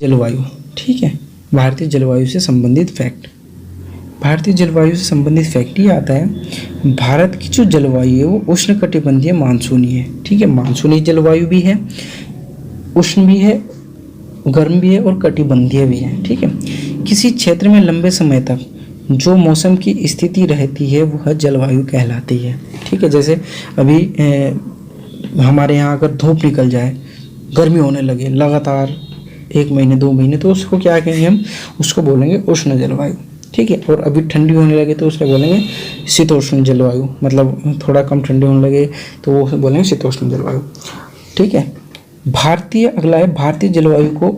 जलवायु, ठीक है, भारतीय जलवायु से संबंधित फैक्ट। भारतीय जलवायु से संबंधित फैक्ट ये आता है, भारत की जो जलवायु है वो उष्णकटिबंधीय मानसूनी है, ठीक है, मानसूनी जलवायु भी है, उष्ण भी है, गर्म भी है और कटिबंधीय भी है, ठीक है। किसी क्षेत्र में लंबे समय तक जो मौसम की स्थिति रहती है वह जलवायु कहलाती है, ठीक है। जैसे अभी हमारे यहाँ अगर धूप निकल जाए, गर्मी होने लगे लगातार 1 महीने 2 महीने, तो उसको क्या कहेंगे हम, उसको बोलेंगे उष्ण जलवायु, ठीक है। और अभी ठंडी होने लगे तो उसको बोलेंगे शीतोष्ण जलवायु, मतलब थोड़ा कम ठंडी होने लगे तो वो बोलेंगे शीतोष्ण जलवायु, ठीक है। अगला है भारतीय जलवायु को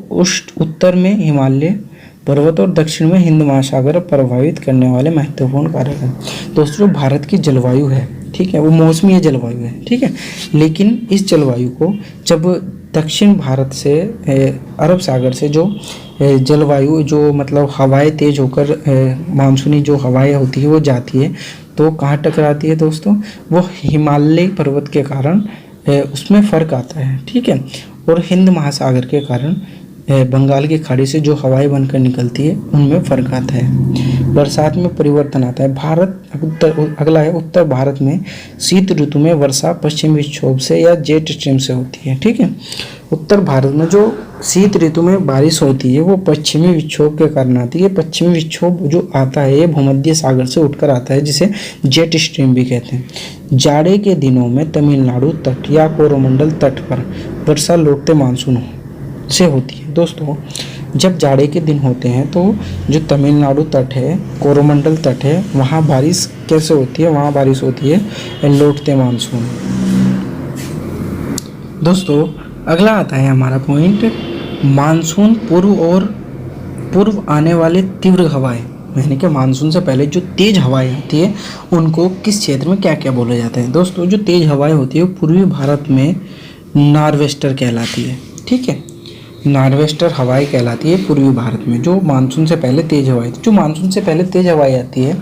उत्तर में हिमालय पर्वत और दक्षिण में हिंद महासागर प्रभावित करने वाले महत्वपूर्ण कारक हैं। दोस्तों, भारत की जलवायु है, ठीक है, वो मौसमी जलवायु है, ठीक है। लेकिन इस जलवायु को जब दक्षिण भारत से अरब सागर से जो जलवायु जो मतलब हवाएं तेज होकर मानसूनी जो हवाएं होती है वो जाती है, तो कहाँ टकराती है दोस्तों, वो हिमालय पर्वत के कारण उसमें फ़र्क आता है, ठीक है। और हिंद महासागर के कारण बंगाल की खाड़ी से जो हवाएं बनकर निकलती है उनमें फ़र्क आता है, बरसात में परिवर्तन आता है। अगला है उत्तर भारत में शीत ऋतु में वर्षा पश्चिमी विक्षोभ से या जेट स्ट्रीम से होती है, ठीक है। उत्तर भारत में जो शीत ऋतु में बारिश होती है वो पश्चिमी विक्षोभ के कारण आती है। पश्चिमी विक्षोभ जो आता है ये भूमध्य सागर से उठकर आता है, जिसे जेट स्ट्रीम भी कहते हैं। जाड़े के दिनों में तमिलनाडु तट या कोरोमंडल तट पर वर्षा लौटते मानसून से होती है। दोस्तों, जब जाड़े के दिन होते हैं तो जो तमिलनाडु तट है, कोरोमंडल तट है, वहाँ बारिश कैसे होती है, वहाँ बारिश होती है लौटते मानसून। दोस्तों, अगला आता है हमारा पॉइंट, मानसून पूर्व आने वाले तीव्र हवाएं, यानी कि मानसून से पहले जो तेज हवाएं होती है उनको किस क्षेत्र में क्या क्या बोला जाता है। दोस्तों, जो तेज हवाएं होती है वो पूर्वी भारत में नॉर्वेस्टर कहलाती है, ठीक है, नॉर्वेस्टर हवाएं कहलाती है पूर्वी भारत में। जो मानसून से पहले तेज हवाएं, जो मानसून से पहले तेज हवाएं आती है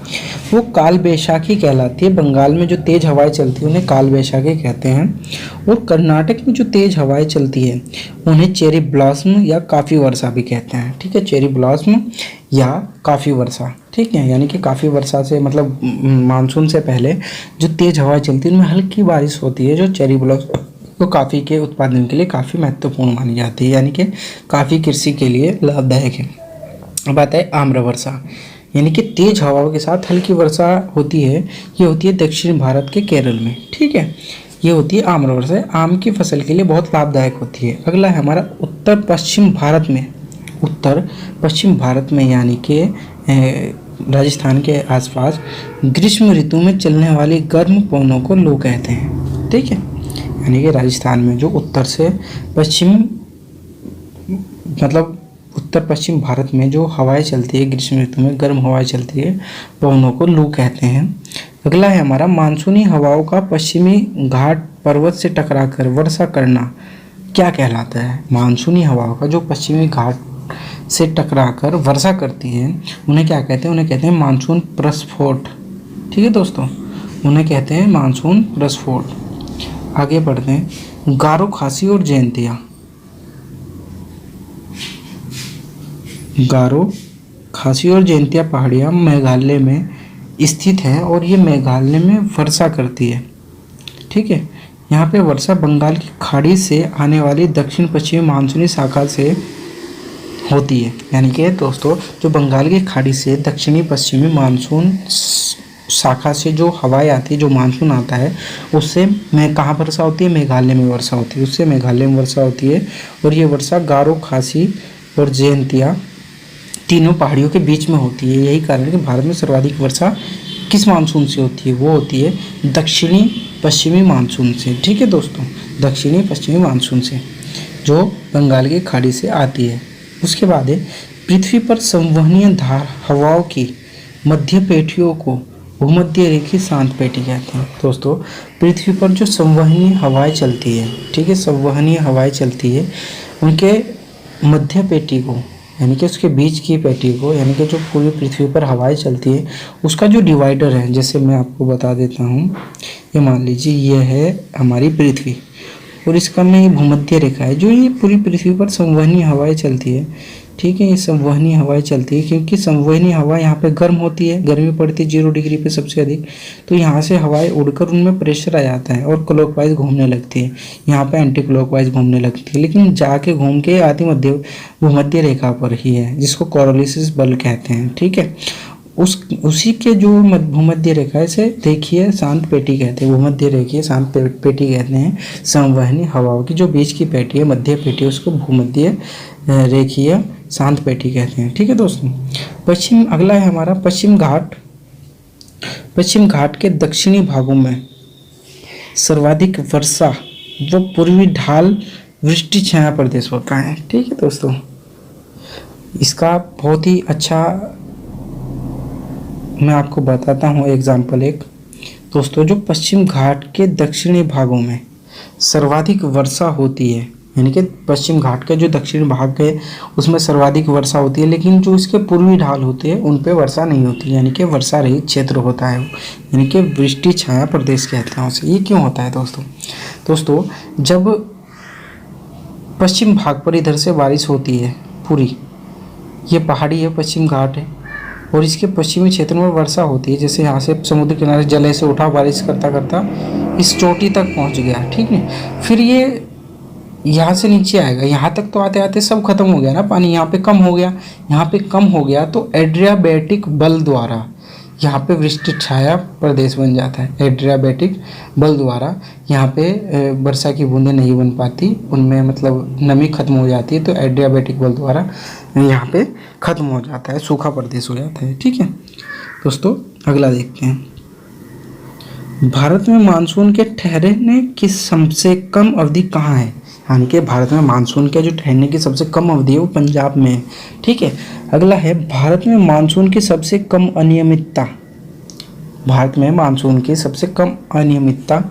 वो काल बैसाखी कहलाती है। बंगाल में जो तेज हवाएं चलती है उन्हें काल बैसाखी कहते हैं। और कर्नाटक में जो तेज हवाएं चलती है उन्हें चेरी ब्लॉसम या काफ़ी वर्षा भी कहते हैं, ठीक है, चेरी ब्लॉसम या काफ़ी वर्षा, ठीक है। यानी कि काफ़ी वर्षा से मतलब मानसून से पहले जो तेज हवाएं चलती है उनमें हल्की बारिश होती है, जो चेरी ब्लॉसम तो काफ़ी के उत्पादन के लिए काफ़ी महत्वपूर्ण मानी जाती है, यानी कि काफ़ी कृषि के लिए लाभदायक है। अब आता है आम्र वर्षा, यानी कि तेज हवाओं के साथ हल्की वर्षा होती है। ये होती है दक्षिण भारत के केरल में, ठीक है, ये होती है आम्र वर्षा, आम की फसल के लिए बहुत लाभदायक होती है। अगला है हमारा उत्तर पश्चिम भारत में यानी कि राजस्थान के आसपास ग्रीष्म ऋतु में चलने वाली गर्म पवनों को लू कहते हैं, ठीक है। यानी कि राजस्थान में जो उत्तर पश्चिम भारत में जो हवाएं चलती है ग्रीष्म ऋतु में गर्म हवाएं चलती है पवनों को लू कहते हैं। अगला है हमारा मानसूनी हवाओं का पश्चिमी घाट पर्वत से टकराकर वर्षा करना क्या कहलाता है। मानसूनी हवाओं का जो पश्चिमी घाट से टकराकर वर्षा करती है उन्हें क्या कहते हैं, उन्हें कहते हैं मानसून प्रस्फोट, ठीक है दोस्तों, उन्हें कहते हैं मानसून प्रस्फोट। आगे बढ़ते हैं, गारो खासी और जयंतिया। गारो खासी और जयंतिया पहाड़ियाँ मेघालय में स्थित है और ये मेघालय में वर्षा करती है, ठीक है। यहाँ पे वर्षा बंगाल की खाड़ी से आने वाली दक्षिण पश्चिमी मानसूनी शाखा से होती है। यानी कि दोस्तों, जो बंगाल की खाड़ी से दक्षिणी पश्चिमी मानसून शाखा से जो हवाएं आती है, जो मानसून आता है, उससे कहाँ वर्षा होती है, मेघालय में वर्षा होती है, उससे मेघालय में वर्षा होती है। और ये वर्षा गारो खासी और जयंतिया तीनों पहाड़ियों के बीच में होती है। यही कारण है कि भारत में सर्वाधिक वर्षा किस मानसून से होती है, वो होती है दक्षिणी पश्चिमी मानसून से, ठीक है दोस्तों, दक्षिणी पश्चिमी मानसून से जो बंगाल की खाड़ी से आती है। उसके बाद है पृथ्वी पर संवहनीय धार हवाओं की मध्य पेटियों को भूमध्य रेखी शांत पेटी कहते हैं। दोस्तों, पृथ्वी पर जो संवहनीय हवाएं चलती है, ठीक है, संवहनीय हवाएं चलती है, उनके मध्य पेटी को यानी कि उसके बीच की पेटी को, यानी कि जो पूरी पृथ्वी पर हवाएं चलती है उसका जो डिवाइडर है, जैसे मैं आपको बता देता हूँ, ये मान लीजिए ये है हमारी पृथ्वी और इसका में ये भूमध्य रेखा है, जो ये पूरी पृथ्वी पर संवहनीय हवाएं चलती है। ठीक है, ये संवहनीय हवाएं चलती है क्योंकि संवहनीय हवा यहाँ पे गर्म होती है, गर्मी पड़ती है 0 डिग्री पे सबसे अधिक, तो यहाँ से हवाएं उड़कर उनमें प्रेशर आ जाता है और क्लॉकवाइज घूमने लगती है, यहाँ पे एंटी क्लॉकवाइज घूमने लगती है, लेकिन जाके घूम के आती भूमध्य रेखा पर ही है, जिसको कोरोलिसिस बल कहते हैं। ठीक है, उसी के जो भूमध्य रेखा से देखिए शांत पेटी कहते हैं, भूमध्य रेखीय शांत पेटी कहते हैं। संवहनी हवाओं की जो बीच की पेटी है, मध्य पेटी, उसको भूमध्य रेखीय शांत पेटी कहते हैं। ठीक है दोस्तों, पश्चिम अगला है हमारा पश्चिम घाट। पश्चिम घाट के दक्षिणी भागों में सर्वाधिक वर्षा व पूर्वी ढाल वृष्टि छाया प्रदेश होता है। ठीक है दोस्तों, इसका बहुत ही अच्छा मैं आपको बताता हूँ एग्जाम्पल एक। दोस्तों, जो पश्चिम घाट के दक्षिणी भागों में सर्वाधिक वर्षा होती है, यानी कि पश्चिम घाट का जो दक्षिणी भाग है उसमें सर्वाधिक वर्षा होती है, लेकिन जो इसके पूर्वी ढाल होते हैं उन पे वर्षा नहीं होती, यानी कि वर्षा रहित क्षेत्र होता है, यानी कि वृष्टि छाया प्रदेश कहते हैं उसे। ये क्यों होता है दोस्तों, जब पश्चिम भाग पर इधर से बारिश होती है पूरी, ये पहाड़ी है, पश्चिम घाट है, और इसके पश्चिमी क्षेत्र में वर्षा होती है, जैसे यहाँ से समुद्र किनारे जल ऐसे उठा, बारिश करता करता इस चोटी तक पहुँच गया। ठीक है, फिर ये यहाँ से नीचे आएगा, यहाँ तक तो आते आते सब खत्म हो गया ना, पानी यहाँ पे कम हो गया, यहाँ पे कम हो गया, तो एड्रियाबैटिक बल द्वारा यहाँ पे वृष्टि छाया प्रदेश बन जाता है। एड्रियाबैटिक बल द्वारा यहाँ पे वर्षा की बूंदें नहीं बन पाती, उनमें मतलब नमी खत्म हो जाती है, तो एड्रियाबैटिक बल द्वारा यहाँ पे खत्म हो जाता है, सूखा प्रदेश हो जाता है। ठीक है दोस्तों, अगला देखते हैं। भारत में मानसून के ठहरने की सबसे कम अवधि कहाँ है? यानी कि भारत में मानसून के जो ठहरने की सबसे कम अवधि है वो पंजाब में है। ठीक है, अगला है भारत में मानसून की सबसे कम अनियमितता। भारत में मानसून की सबसे कम अनियमितता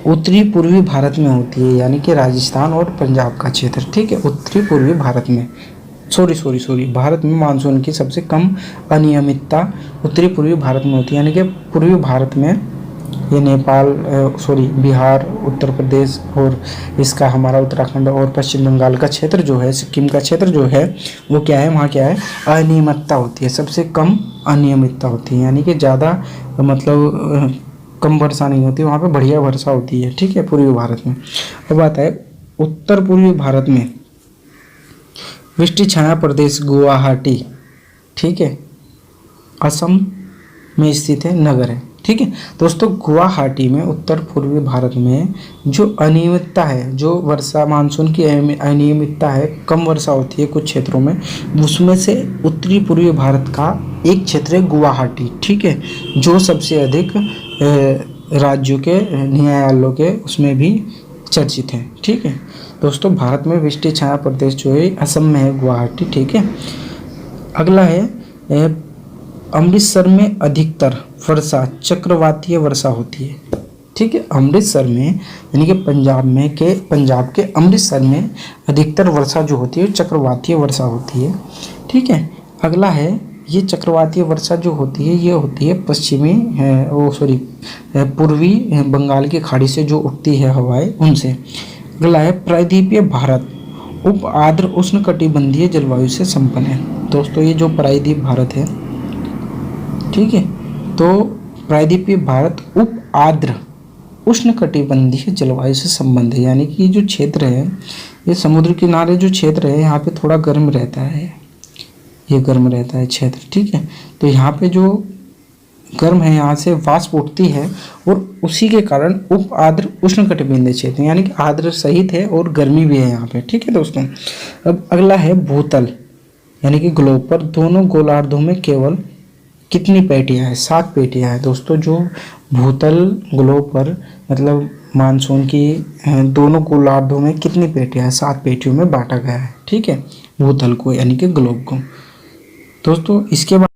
उत्तरी पूर्वी भारत में होती है, यानी कि राजस्थान और पंजाब का क्षेत्र। ठीक है, उत्तरी पूर्वी भारत में सॉरी भारत में मानसून की सबसे कम अनियमितता उत्तरी पूर्वी भारत में होती है, यानी कि पूर्वी भारत में ये नेपाल बिहार, उत्तर प्रदेश और इसका हमारा उत्तराखंड और पश्चिम बंगाल का क्षेत्र जो है, सिक्किम का क्षेत्र जो है, वो क्या है, वहाँ क्या है, अनियमितता होती है, सबसे कम अनियमितता होती है, यानी कि ज़्यादा मतलब कम वर्षा नहीं होती, वहाँ पे बढ़िया वर्षा होती है। ठीक है, पूर्वी भारत में। अब आता है उत्तर पूर्वी भारत में वृष्टि छाया प्रदेश गुवाहाटी। ठीक है, असम में स्थित है, नगर है। ठीक है दोस्तों, गुवाहाटी में उत्तर पूर्वी भारत में जो अनियमितता है, जो वर्षा मानसून की अनियमितता है, कम वर्षा होती है कुछ क्षेत्रों में, उसमें से उत्तरी पूर्वी भारत का एक क्षेत्र है गुवाहाटी। ठीक है, जो सबसे अधिक राज्यों के न्यायालयों के उसमें भी चर्चित है। ठीक है दोस्तों, भारत में वृष्टि छाया प्रदेश जो है असम में है, गुवाहाटी। ठीक है, अगला है अमृतसर में अधिकतर वर्षा चक्रवातीय वर्षा होती है। ठीक है, अमृतसर में यानी कि पंजाब के अमृतसर में अधिकतर वर्षा जो होती है चक्रवातीय वर्षा होती है। ठीक है, अगला है ये चक्रवातीय वर्षा जो होती है ये होती है पूर्वी बंगाल की खाड़ी से जो उठती है हवाएं उनसे। अगला है प्रायद्वीपीय भारत उप आर्द्र उष्णकटिबंधीय जलवायु से संपन्न है। दोस्तों, ये जो प्रायद्वीप भारत है, ठीक है, तो प्रायद्वीपीय भारत उप आर्द्र उष्णकटिबंधीय जलवायु से संबंध है, यानी कि जो क्षेत्र है ये समुद्र किनारे जो क्षेत्र है यहाँ पे थोड़ा गर्म रहता है, ये गर्म रहता है क्षेत्र। ठीक है, तो यहाँ पे जो गर्म है यहाँ से वाष्प उठती है और उसी के कारण उप आर्द्र उष्णकटिबंधीय क्षेत्र, यानी कि आर्द्र सहित है और गर्मी भी है यहाँ पे। ठीक है दोस्तों, अब अगला है भूतल, यानी कि ग्लोब पर दोनों गोलार्धों में केवल कितनी पेटियाँ हैं? 7 पेटियाँ हैं। दोस्तों, जो भूतल ग्लोब पर मतलब मानसून की दोनों गोलार्धों में कितनी पेटियाँ हैं? 7 पेटियों में बांटा गया है। ठीक है, भूतल को यानी कि ग्लोब को। दोस्तों, इसके बाद